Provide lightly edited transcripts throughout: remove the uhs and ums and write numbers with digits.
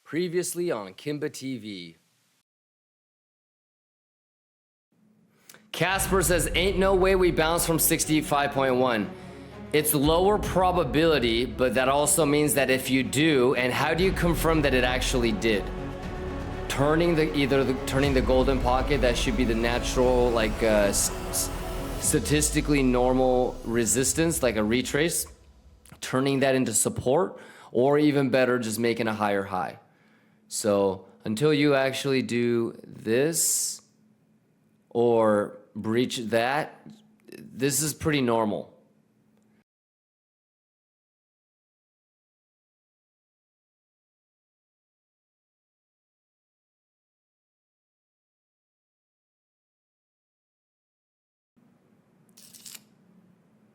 Previously on Kimba TV. Casper says, ain't no way we bounce from 65.1. It's lower probability, but that also means that if you do, and how do you confirm that it actually did? Turning the golden pocket, that should be the natural, like statistically normal resistance, like a retrace, turning that into support, or even better, just making a higher high. So until you actually do this or breach that, this is pretty normal.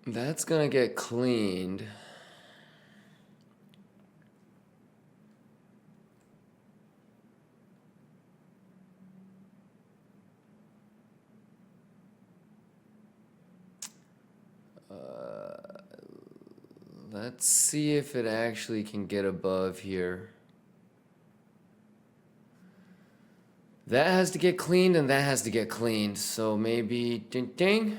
That's gonna get cleaned. Let's see if it actually can get above here. That has to get cleaned and that has to get cleaned. So maybe ding ding.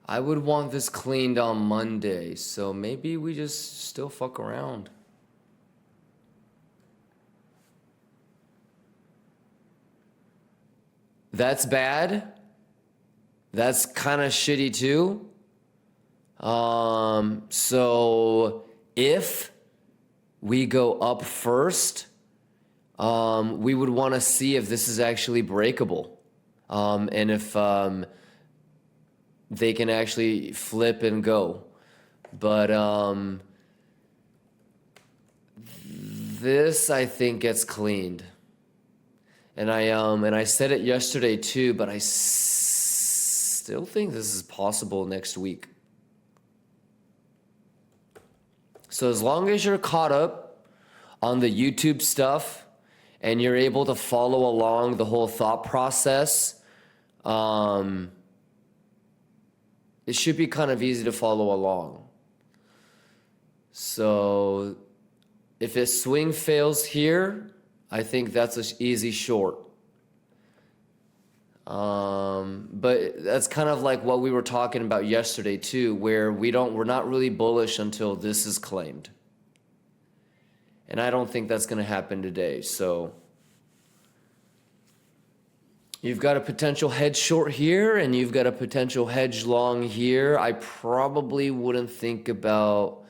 I would want this cleaned on Monday, so maybe we just still fuck around. That's bad. That's kind of shitty too. So if we go up first, we would want to see if this is actually breakable. And if they can actually flip and go. But this I think gets cleaned. And I said it yesterday too, but I still think this is possible next week. So as long as you're caught up on the YouTube stuff and you're able to follow along the whole thought process, it should be kind of easy to follow along. So if a swing fails here, I think that's an easy short. But that's kind of like what we were talking about yesterday too, where we're not really bullish until this is claimed. And I don't think that's going to happen today. So you've got a potential hedge short here and you've got a potential hedge long here. I probably wouldn't think about,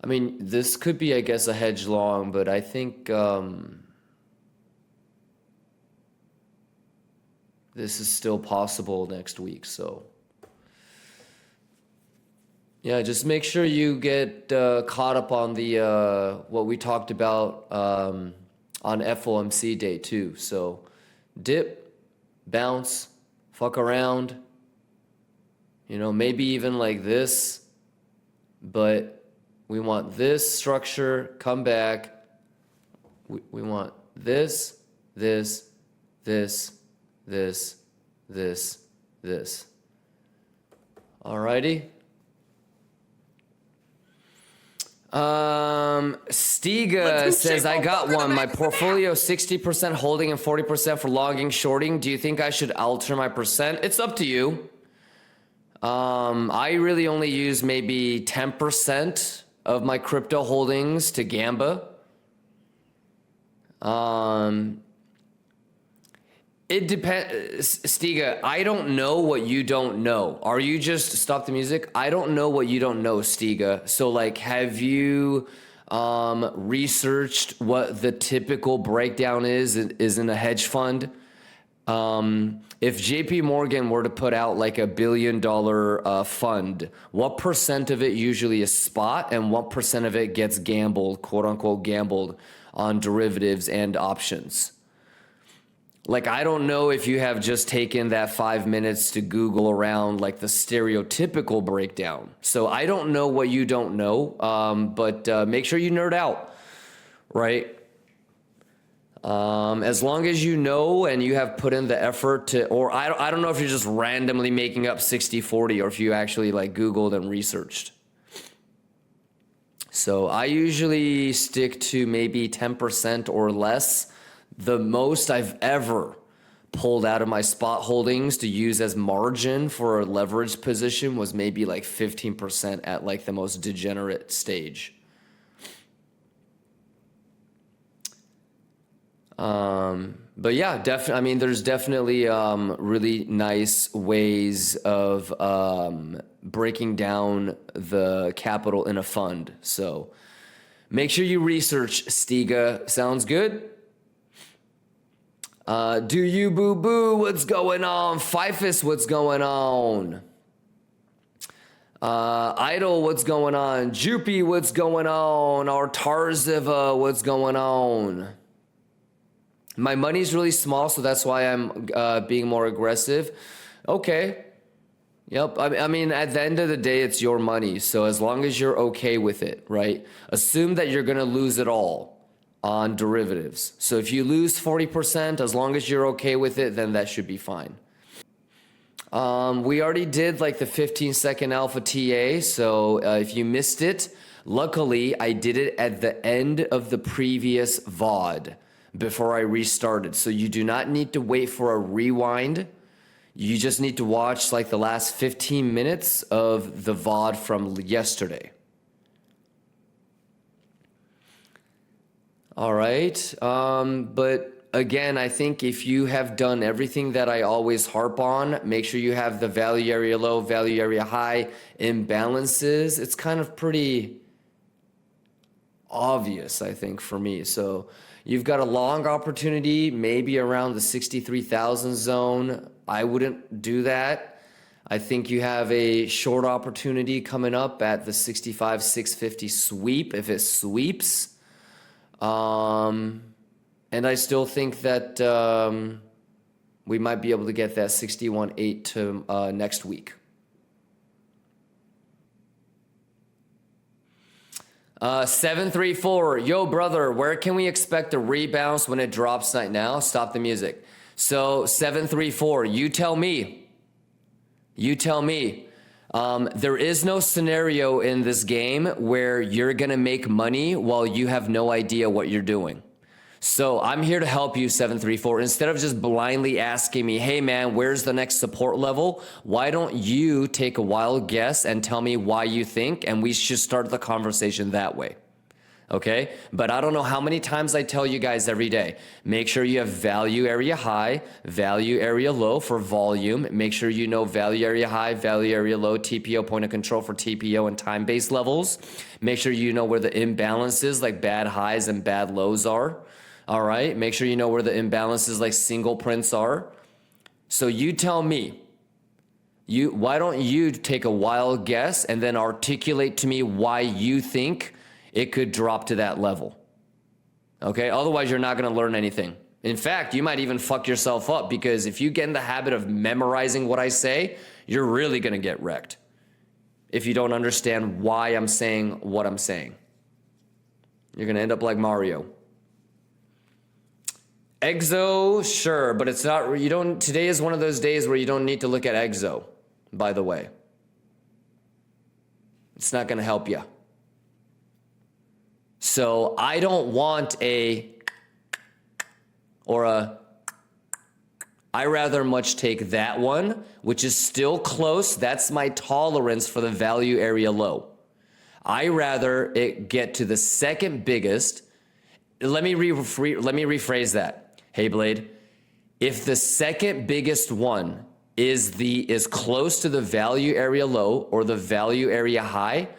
I mean, this could be, I guess, a hedge long, but I think this is still possible next week. So yeah, just make sure you get caught up on the what we talked about on FOMC day too. So dip, bounce, fuck around, you know, maybe even like this, but we want this structure, come back. We want this, this, this, this, this, this. Alrighty. Stiga says, I got one. My portfolio 60% holding and 40% for longing, shorting. Do you think I should alter my percent? It's up to you. I really only use maybe 10% of my crypto holdings to Gamba. It depends, Stiga. I don't know what you don't know. Are you just stop the music? I don't know what you don't know, Stiga. So like, have you researched what the typical breakdown is in a hedge fund? If JP Morgan were to put out like $1 billion fund, what percent of it usually is spot and what percent of it gets gambled, quote unquote gambled, on derivatives and options? Like, I don't know if you have just taken that 5 minutes to Google around like the stereotypical breakdown. So I don't know what you don't know, but make sure you nerd out, right? As long as you know and you have put in the effort to, or I don't know if you're just randomly making up 60-40 or if you actually like Googled and researched. So I usually stick to maybe 10% or less. The most I've ever pulled out of my spot holdings to use as margin for a leveraged position was maybe like 15% at like the most degenerate stage. But yeah, definitely. I mean, there's definitely really nice ways of breaking down the capital in a fund. So make sure you research Stiga. Sounds good? Do you boo boo? What's going on? Fifus, what's going on? Idol, what's going on? Jupy, what's going on? Our Tarziva, what's going on? My money's really small, so that's why I'm being more aggressive. Okay. Yep. I mean, at the end of the day, it's your money. So as long as you're okay with it, right? Assume that you're going to lose it all on derivatives. So if you lose 40%, as long as you're okay with it, then that should be fine. We already did like the 15-second alpha TA. So if you missed it, luckily I did it at the end of the previous VOD. Before I restarted. So you do not need to wait for a rewind. You just need to watch like the last 15 minutes of the VOD from yesterday. All right. But again, I think if you have done everything that I always harp on, make sure you have the value area low, value area high imbalances. It's kind of pretty obvious, I think, for me. So you've got a long opportunity, maybe around the 63,000 zone. I wouldn't do that. I think you have a short opportunity coming up at the 65,650 sweep if it sweeps. And I still think that we might be able to get that 61.8 to next week. 734, yo brother, where can we expect a rebound when it drops right now? Stop the music. So 734, you tell me. You tell me. There is no scenario in this game where you're gonna make money while you have no idea what you're doing. So I'm here to help you, 734. Instead of just blindly asking me, hey man, where's the next support level? Why don't you take a wild guess and tell me why you think, and we should start the conversation that way. Okay? But I don't know how many times I tell you guys every day, make sure you have value area high, value area low for volume. Make sure you know value area high, value area low, TPO, point of control for TPO and time-based levels. Make sure you know where the imbalances like bad highs and bad lows are. All right, make sure you know where the imbalances like single prints are. So you tell me, why don't you take a wild guess and then articulate to me why you think it could drop to that level? Okay, otherwise you're not gonna learn anything. In fact, you might even fuck yourself up, because if you get in the habit of memorizing what I say, you're really gonna get wrecked if you don't understand why I'm saying what I'm saying. You're gonna end up like Mario. Exo, sure, but it's not, you don't, today is one of those days where you don't need to look at Exo, by the way. It's not going to help you. So I don't want I rather much take that one, which is still close. That's my tolerance for the value area low. I rather it get to the second biggest. Let me rephrase that. Hey Blade, if the second biggest one is close to the value area low or the value area high,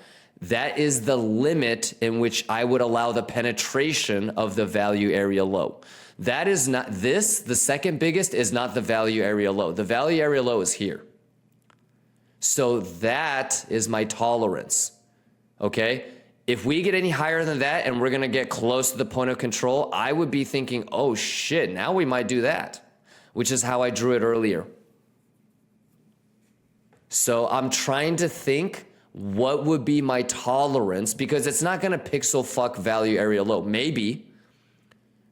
that is the limit in which I would allow the penetration of the value area low. That is not this, the second biggest is not the value area low. The value area low is here. So that is my tolerance. Okay? If we get any higher than that and we're going to get close to the point of control, I would be thinking, oh shit, now we might do that, which is how I drew it earlier. So I'm trying to think what would be my tolerance, because it's not going to pixel fuck value area low. Maybe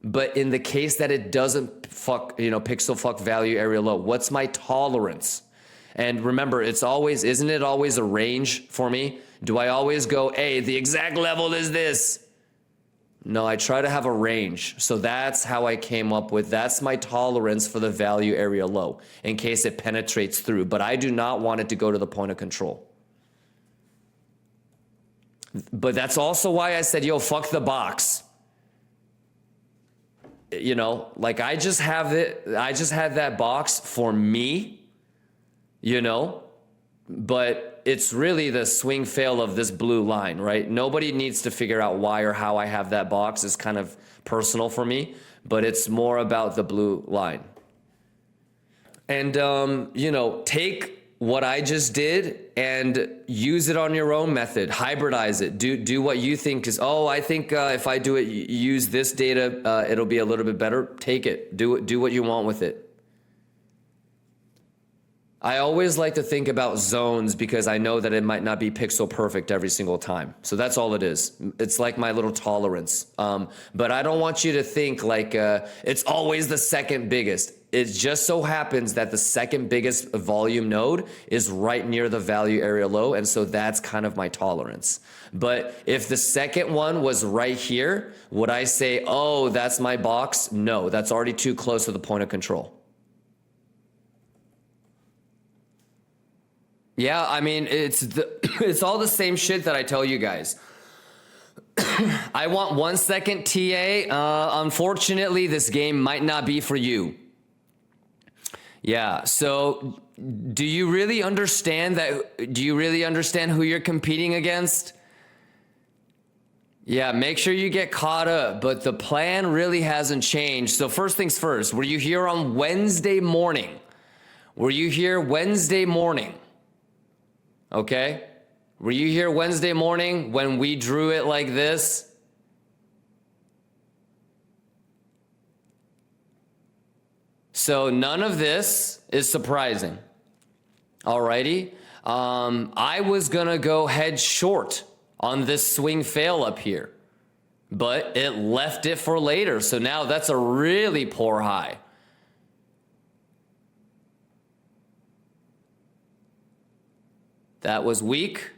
But in the case that it doesn't pixel fuck value area low, what's my tolerance? And remember, isn't it always a range for me? Do I always go, hey, the exact level is this? No, I try to have a range. So that's how I came up with, that's my tolerance for the value area low in case it penetrates through. But I do not want it to go to the point of control. But that's also why I said, yo, fuck the box. Like I just had that box for me, but it's really the swing fail of this blue line, right? Nobody needs to figure out why or how I have that box. It's kind of personal for me, but it's more about the blue line. And, take what I just did and use it on your own method, hybridize it, do what you think is, I think if I do it, use this data, it'll be a little bit better. Take it, do what you want with it. I always like to think about zones because I know that it might not be pixel perfect every single time. So that's all it is. It's like my little tolerance. But I don't want you to think like it's always the second biggest. It just so happens that the second biggest volume node is right near the value area low. And so that's kind of my tolerance. But if the second one was right here, would I say, oh, that's my box? No, that's already too close to the point of control. Yeah, I mean, it's all the same shit that I tell you guys. I want 1 second TA. Unfortunately, this game might not be for you. Yeah, so do you really understand that? Do you really understand who you're competing against? Yeah, make sure you get caught up, but the plan really hasn't changed. So first things first, were you here on Wednesday morning? Were you here Wednesday morning? Okay? Were you here Wednesday morning when we drew it like this? So none of this is surprising. Alrighty? I was gonna go head short on this swing fail up here, but it left it for later. So now that's a really poor high. That was weak.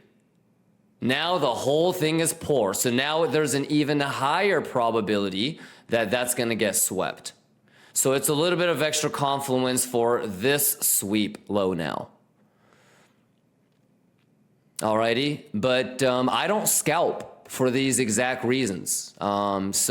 Now the whole thing is poor. So now there's an even higher probability that that's going to get swept. So it's a little bit of extra confluence for this sweep low now. Alrighty, but I don't scalp for these exact reasons. As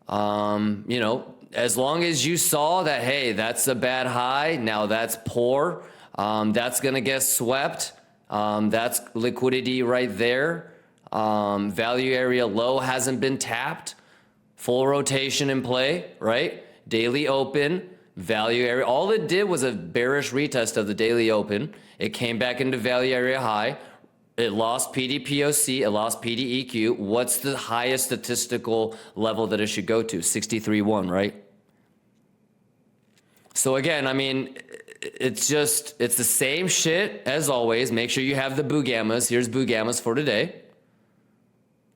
long as you saw that, hey, that's a bad high, now that's poor. That's going to get swept. That's liquidity right there. Value area low hasn't been tapped. Full rotation in play, right? Daily open, value area. All it did was a bearish retest of the daily open. It came back into value area high. It lost PDPOC. It lost PDEQ. What's the highest statistical level that it should go to? 63.1, right? So again, I mean, it's the same shit as always. Make sure you have the boo gammas. Here's boo gammas for today.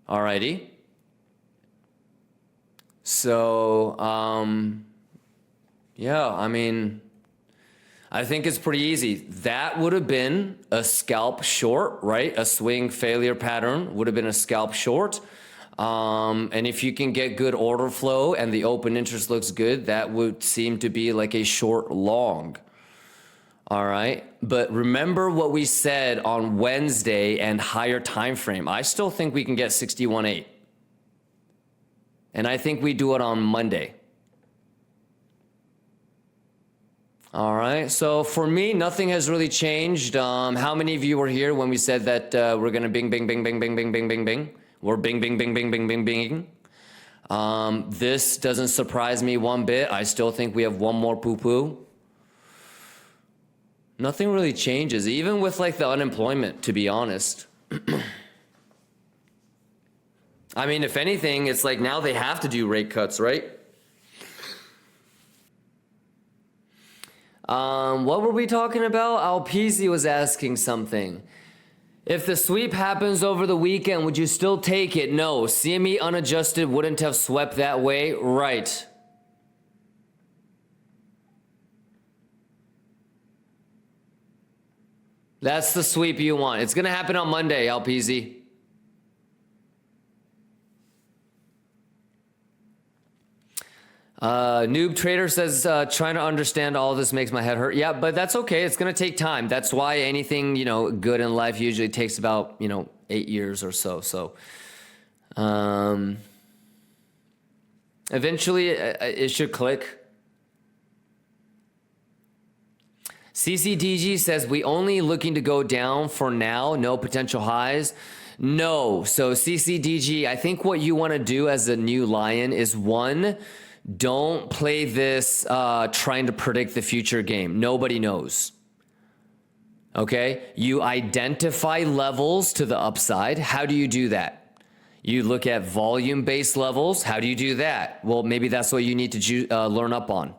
Alrighty. So, yeah, I mean, I think it's pretty easy. That would have been a scalp short, right? A swing failure pattern would have been a scalp short. And if you can get good order flow and the open interest looks good, that would seem to be like a short long. All right. But remember what we said on Wednesday and higher time frame. I still think we can get 61.8. And I think we do it on Monday. All right. So for me, nothing has really changed. How many of you were here when we said that we're going to bing, bing, bing, bing, bing, bing, bing, bing, bing? We're bing, bing, bing, bing, bing, bing, bing. This doesn't surprise me one bit. I still think we have one more poo-poo. Nothing really changes, even with like the unemployment, to be honest. I mean, if anything, it's like now they have to do rate cuts, right? What were we talking about? Alpizzi was asking something. If the sweep happens over the weekend, would you still take it? No. CME unadjusted wouldn't have swept that way. Right. That's the sweep you want. It's going to happen on Monday, LPZ. Noob Trader says, trying to understand all of this makes my head hurt. Yeah, but that's okay. It's going to take time. That's why anything, good in life usually takes about, 8 years or so. So, eventually it should click. CCDG says, we only looking to go down for now. No potential highs. No. So CCDG, I think what you want to do as a new lion is one, don't play this trying to predict the future game. Nobody knows. Okay? You identify levels to the upside. How do you do that? You look at volume-based levels. How do you do that? Well, maybe that's what you need to learn up on.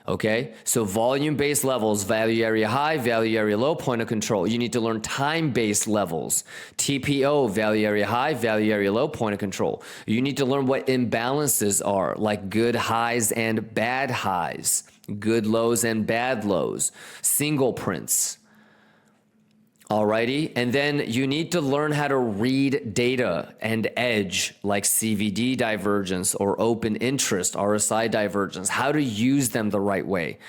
Okay, so volume-based levels, value area high, value area low, point of control. You need to learn time-based levels, TPO, value area high, value area low, point of control. You need to learn what imbalances are, like good highs and bad highs, good lows and bad lows, single prints. Alrighty, and then you need to learn how to read data and edge like CVD divergence or open interest, RSI divergence, how to use them the right way.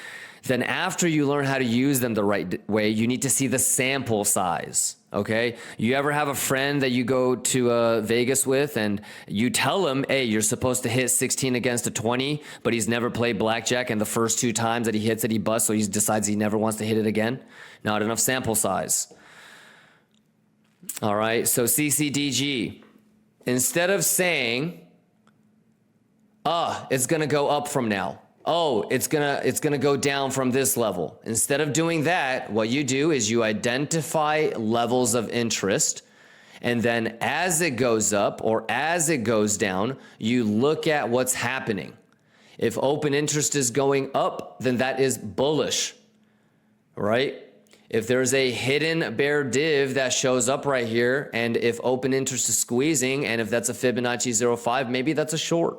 Then after you learn how to use them the right way, you need to see the sample size, okay? You ever have a friend that you go to Vegas with and you tell him, hey, you're supposed to hit 16 against a 20, but he's never played blackjack, and the first 2 times that he hits it, he busts, so he decides he never wants to hit it again? Not enough sample size. All right, so CCDG, instead of saying, it's gonna go up from now. Oh, it's gonna go down from this level. Instead of doing that, what you do is you identify levels of interest, and then as it goes up or as it goes down, you look at what's happening. If open interest is going up, then that is bullish, right? If there's a hidden bear div that shows up right here, and if open interest is squeezing, and if that's a Fibonacci 0.5, maybe that's a short.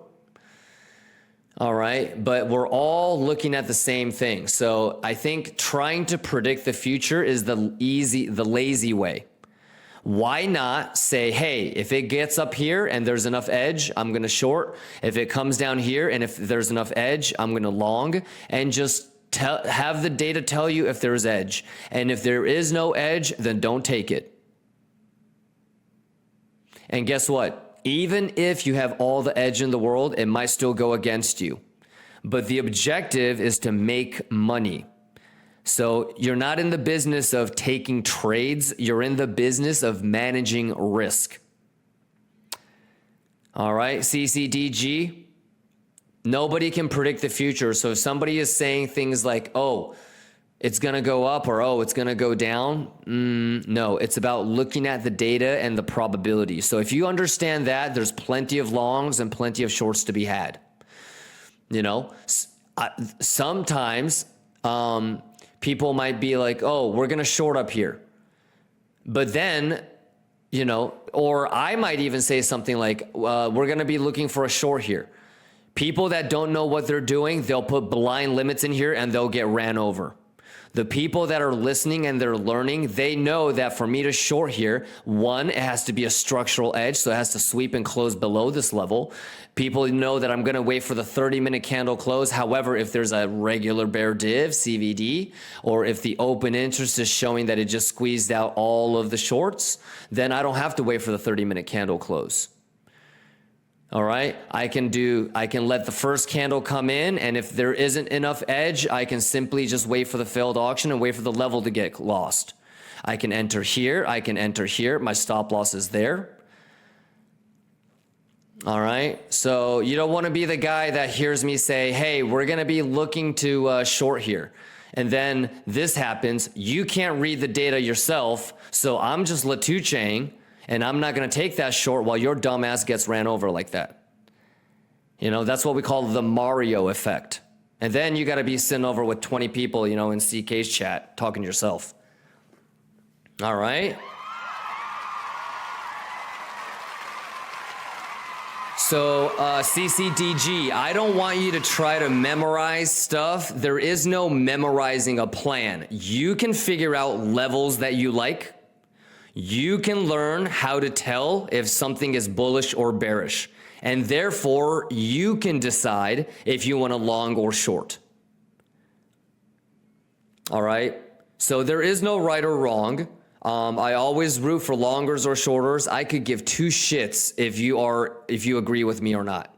All right, but we're all looking at the same thing. So I think trying to predict the future is the lazy way. Why not say, hey, if it gets up here and there's enough edge, I'm gonna short. If it comes down here and if there's enough edge, I'm gonna long, and just have the data tell you if there's edge. And if there is no edge, then don't take it. And guess what? Even if you have all the edge in the world, it might still go against you. But the objective is to make money. So you're not in the business of taking trades. You're in the business of managing risk. All right, CCDG. Nobody can predict the future. So if somebody is saying things like, oh, it's going to go up, or oh, it's going to go down, no, it's about looking at the data and the probability. So if you understand that, there's plenty of longs and plenty of shorts to be had. Sometimes people might be like, oh, we're going to short up here. But then, or I might even say something like, we're going to be looking for a short here. People that don't know what they're doing, they'll put blind limits in here and they'll get ran over. The people that are listening and they're learning, they know that for me to short here, one, it has to be a structural edge, so it has to sweep and close below this level. People know that I'm going to wait for the 30-minute candle close. However, if there's a regular bear div, CVD, or if the open interest is showing that it just squeezed out all of the shorts, then I don't have to wait for the 30-minute candle close. All right, I can let the first candle come in, and if there isn't enough edge, I can simply just wait for the failed auction and wait for the level to get lost. I can enter here, I can enter here, my stop loss is there. All right, so you don't want to be the guy that hears me say, hey, we're going to be looking to short here. And then this happens, you can't read the data yourself, so I'm just Latuching, and I'm not going to take that short while your dumbass gets ran over like that. That's what we call the Mario effect. And then you got to be sitting over with 20 people, in CK's chat, talking to yourself. All right. So CCDG, I don't want you to try to memorize stuff. There is no memorizing a plan. You can figure out levels that you like. You can learn how to tell if something is bullish or bearish. And therefore, you can decide if you want to long or short. All right? So there is no right or wrong. I always root for longers or shorters. I could give two shits if you agree with me or not.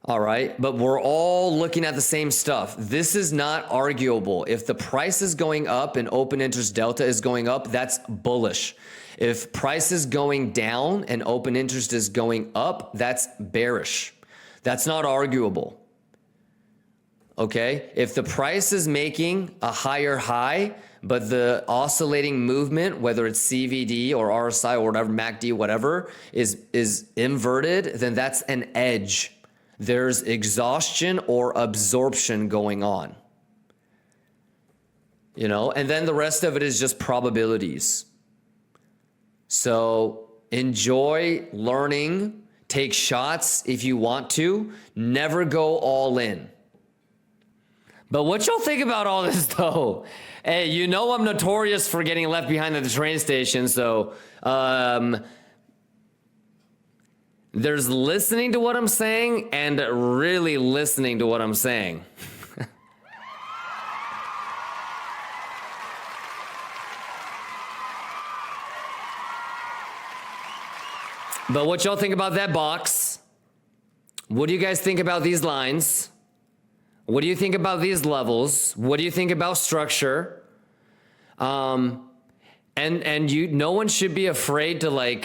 All right, but we're all looking at the same stuff. This is not arguable. If the price is going up and open interest delta is going up, that's bullish. If price is going down and open interest is going up, that's bearish. That's not arguable. Okay, if the price is making a higher high, but the oscillating movement, whether it's CVD or RSI or whatever, MACD, whatever, is inverted, then that's an edge. There's exhaustion or absorption going on. You know, and then the rest of it is just probabilities. So enjoy learning, take shots if you want to, never go all in. But what y'all think about all this though? Hey, you know I'm notorious for getting left behind at the train station, so there's listening to what I'm saying and really listening to what I'm saying. But what y'all think about that box? What do you guys think about these lines? What do you think about these levels? What do you think about structure? And no one should be afraid to like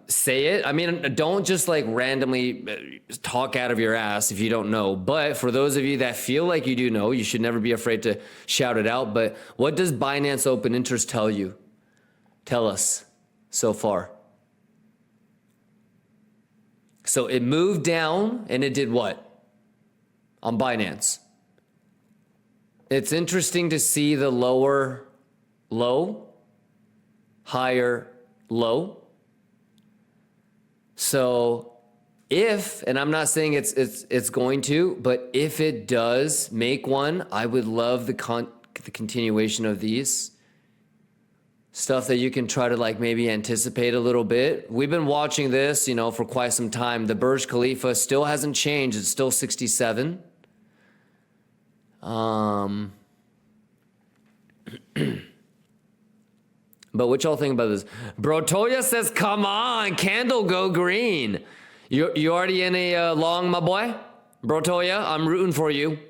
say it. I mean, don't just like randomly talk out of your ass if you don't know. But for those of you that feel like you do know, you should never be afraid to shout it out. But what does Binance Open Interest tell you? Tell us so far. So it moved down and it did what? On Binance. It's interesting to see the lower low, higher low. So if, and I'm not saying it's going to, but if it does make one, I would love the continuation of these. Stuff that you can try to like maybe anticipate a little bit. We've been watching this, you know, for quite some time. The Burj Khalifa still hasn't changed. It's still 67. But what y'all think about this? Brotoya says, come on, candle go green. You already in a long, my boy? Brotoya, I'm rooting for you.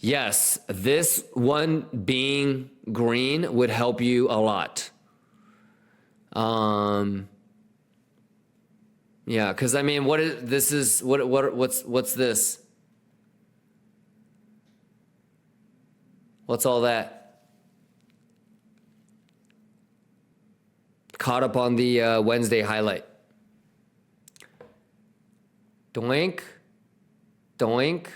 Yes, this one being green would help you a lot. Yeah, because I mean, what's this? What's all that? Caught up on the Wednesday highlight. Doink, doink,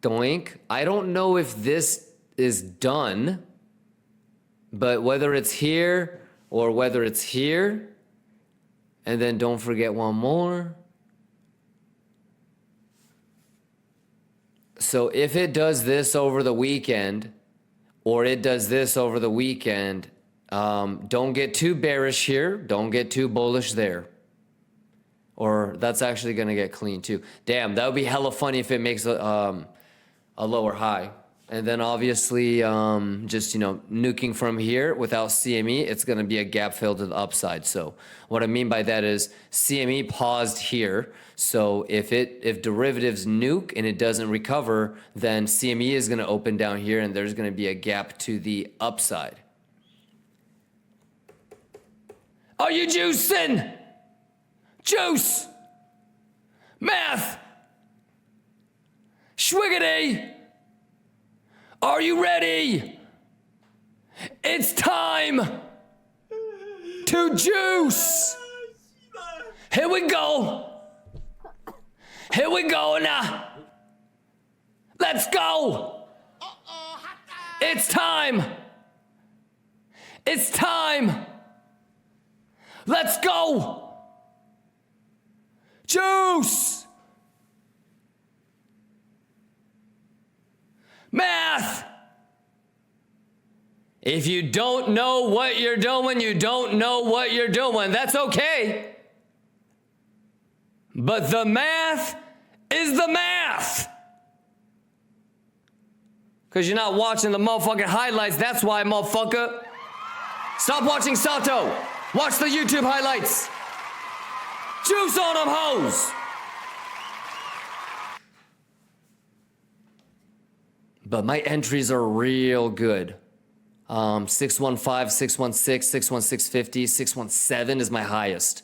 doink. I don't know if this is done, but whether it's here or whether it's here, and then don't forget one more. So if it does this over the weekend, or it does this over the weekend, don't get too bearish here. Don't get too bullish there. Or that's actually going to get clean too. Damn, that would be hella funny if it makes a lower high. And then obviously, just, you know, nuking from here without CME, it's going to be a gap fill to the upside. So what I mean by that is CME paused here. So if derivatives nuke and it doesn't recover, then CME is going to open down here and there's going to be a gap to the upside. Are you juicing? Juice. Math. Schwiggity. Are you ready? It's time to juice. Here we go. Here we go now. Let's go. It's time. It's time. Let's go. Juice! Math! If you don't know what you're doing, you don't know what you're doing. That's okay. But the math is the math. Because you're not watching the motherfucking highlights. That's why, motherfucker. Stop watching Sato. Watch the YouTube highlights. Juice on them hoes. But my entries are real good. 615, 616, 61650, 617 is my highest.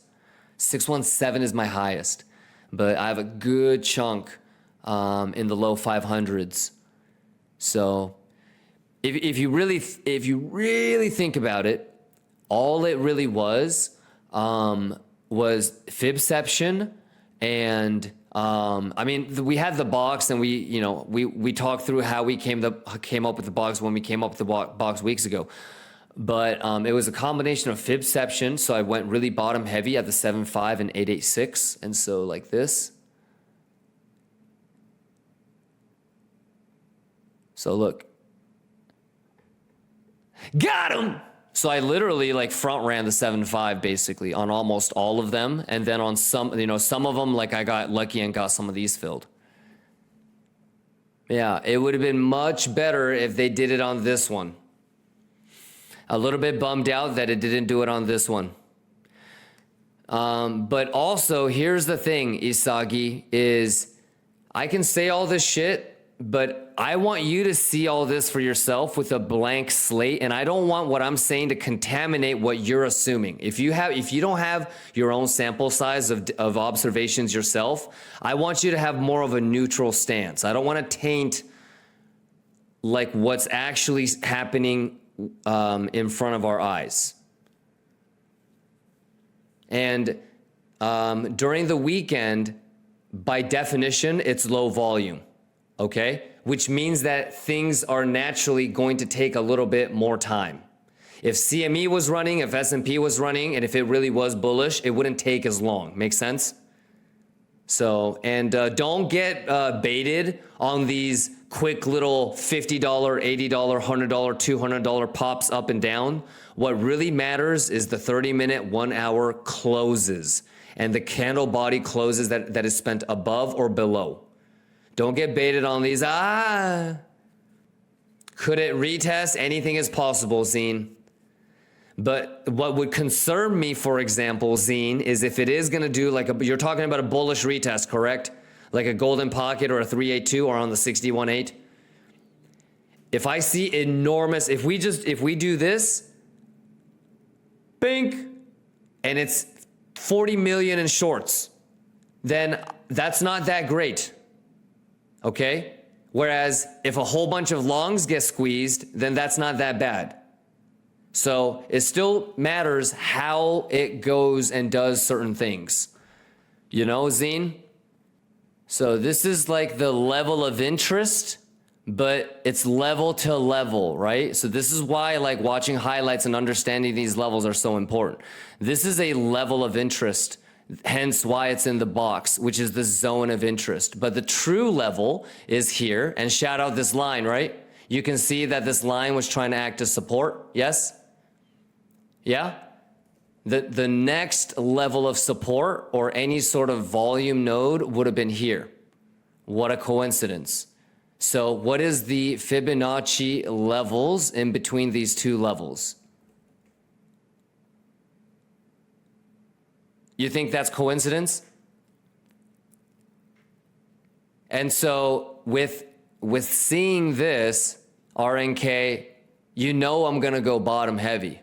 617 is my highest. But I have a good chunk in the low 500s. So if you really think about it, all it really was fibception and I mean, we had the box and we talked through how we came up with the box when we came up with the box weeks ago. But it was a combination of fibception. So I went really bottom heavy at the 7.5 and 8.86. And so like this. So look. Got him! So I literally like front ran the 7.5 basically on almost all of them. And then on some of them, like I got lucky and got some of these filled. Yeah, it would have been much better if they did it on this one. A little bit bummed out that it didn't do it on this one. But also, here's the thing, Isagi, is I can say all this shit, but I want you to see all this for yourself with a blank slate, and I don't want what I'm saying to contaminate what you're assuming. If you don't have your own sample size of observations yourself, I want you to have more of a neutral stance. I don't want to taint like what's actually happening in front of our eyes. And during the weekend, by definition, it's low volume, okay? Which means that things are naturally going to take a little bit more time. If CME was running, if S&P was running, and if it really was bullish, it wouldn't take as long. Make sense? So, and don't get baited on these quick little $50, $80, $100, $200 pops up and down. What really matters is the 30-minute, 1 hour closes and the candle body closes that is spent above or below. Don't get baited on these. Could it retest? Anything is possible, Zine. But what would concern me, for example, Zine, is if it is going to do like you're talking about a bullish retest, correct? Like a golden pocket or a 382 or on the 61.8. If I see enormous, if we do this, bink, and it's 40 million in shorts, then that's not that great. Okay? Whereas if a whole bunch of longs get squeezed, then that's not that bad. So it still matters how it goes and does certain things. You know, Zine? So this is like the level of interest, but it's level to level, right? So this is why like watching highlights and understanding these levels are so important. This is a level of interest, hence why it's in the box, which is the zone of interest. But the true level is here, and shout out this line, right? You can see that this line was trying to act as support, yes? Yeah? The next level of support or any sort of volume node would have been here. What a coincidence. So what is the Fibonacci levels in between these two levels? You think that's coincidence? And so with seeing this, RNK, you know I'm going to go bottom heavy.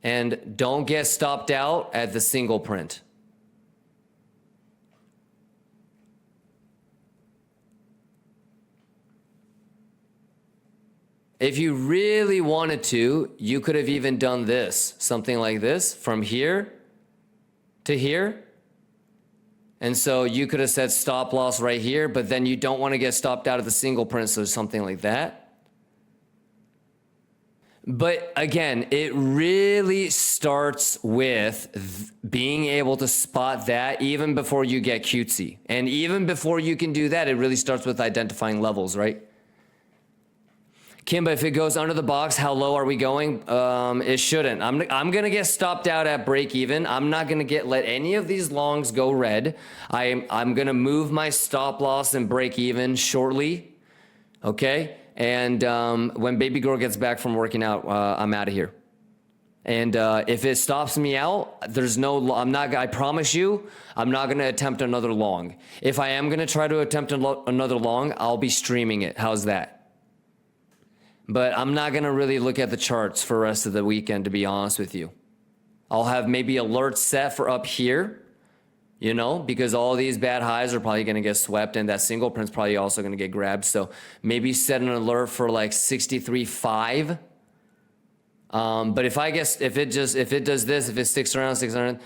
And don't get stopped out at the single print. If you really wanted to, you could have even done this, something like this, from here to here. And so you could have said stop loss right here, but then you don't want to get stopped out of the single print, so something like that. But again, it really starts with being able to spot that even before you get cutesy. And even before you can do that, it really starts with identifying levels, right? Kimba, if it goes under the box, how low are we going? It shouldn't. I'm gonna get stopped out at break even. I'm not gonna let any of these longs go red. I'm gonna move my stop loss and break even shortly, okay? And when baby girl gets back from working out, I'm out of here. And if it stops me out, I promise you, I'm not gonna attempt another long. If I am gonna try to attempt another long, I'll be streaming it. How's that? But I'm not gonna really look at the charts for the rest of the weekend, to be honest with you. I'll have maybe alerts set for up here, you know, because all these bad highs are probably gonna get swept, and that single print's probably also gonna get grabbed. So maybe set an alert for like 63.5. But if it does this, if it sticks around 600,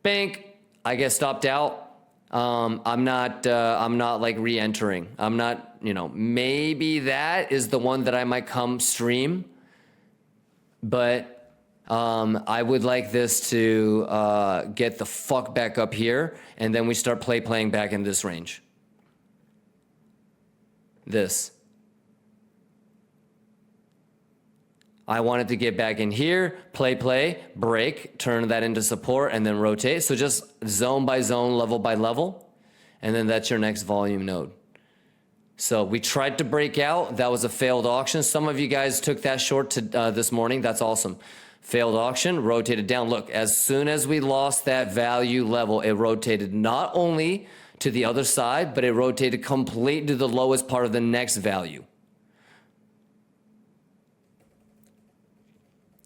bank, I get stopped out. I'm not like re-entering. I'm not, you know, maybe that is the one that I might come stream, but I would like this to get the fuck back up here, and then we start playing back in this range. This. I wanted to get back in here, play, break, turn that into support, and then rotate. So just zone by zone, level by level, and then that's your next volume node. So we tried to break out. That was a failed auction. Some of you guys took that short this morning. That's awesome. Failed auction, rotated down. Look, as soon as we lost that value level, it rotated not only to the other side, but it rotated completely to the lowest part of the next value.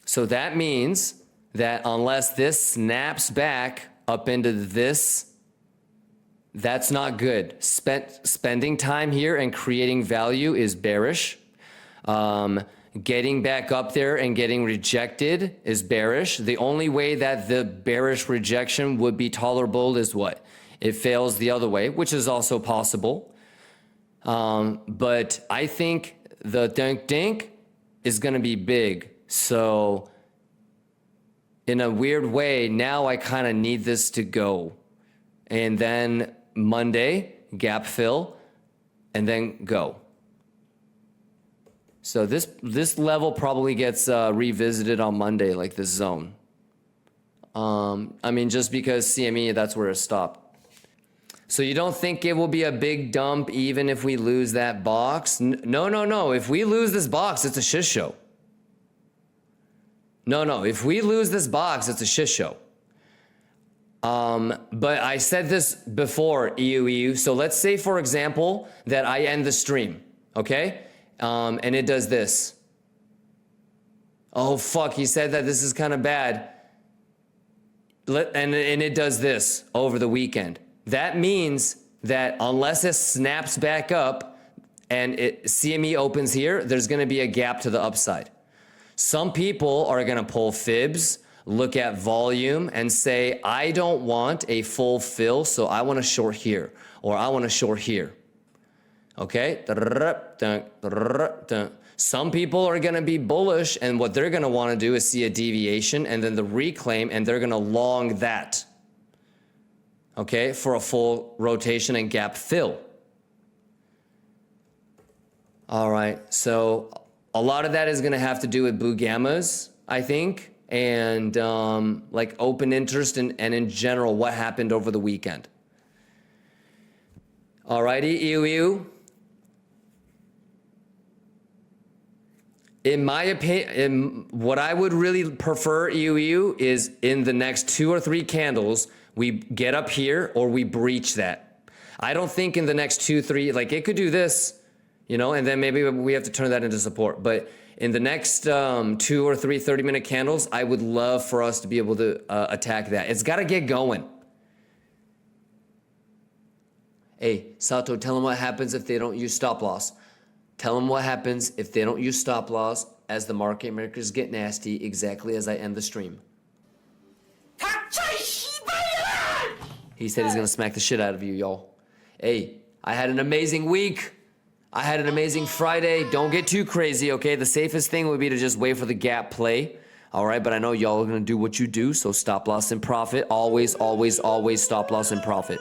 So that means that unless this snaps back up into this, that's not good. Spending time here and creating value is bearish. Getting back up there and getting rejected is bearish. The only way that the bearish rejection would be tolerable is what? It fails the other way, which is also possible. But I think the dink is going to be big. So in a weird way, now I kind of need this to go. And then Monday, gap fill, and then go. So this level probably gets revisited on Monday, like this zone. I mean, just because CME, that's where it stopped. So you don't think it will be a big dump even if we lose that box? No. If we lose this box, it's a shit show. No. If we lose this box, it's a shit show. But I said this before, EU. So let's say, for example, that I end the stream, okay? And it does this. Oh, fuck, he said that this is kind of bad. And it does this over the weekend. That means that unless it snaps back up and CME opens here, there's going to be a gap to the upside. Some people are going to pull fibs, look at volume, and say, I don't want a full fill, so I want to short here, or I want to short here. Okay? Some people are going to be bullish, and what they're going to want to do is see a deviation and then the reclaim, and they're going to long that. Okay? For a full rotation and gap fill. All right. So a lot of that is going to have to do with blue gammas, I think, and like open interest and in general what happened over the weekend. All righty, EU. In my opinion, what I would really prefer, EU, is in the next 2 or 3 candles, we get up here or we breach that. I don't think in the next 2, 3, like it could do this, you know, and then maybe we have to turn that into support. But in the next 2 or 3 30-minute candles, I would love for us to be able to attack that. It's got to get going. Hey, Sato, tell them what happens if they don't use stop loss. Tell them what happens if they don't use stop loss as the market makers get nasty, exactly as I end the stream. He said he's going to smack the shit out of you, y'all. Hey, I had an amazing week. I had an amazing Friday. Don't get too crazy, okay? The safest thing would be to just wait for the gap play. All right, but I know y'all are going to do what you do, so stop loss and profit. Always, always, always stop loss and profit.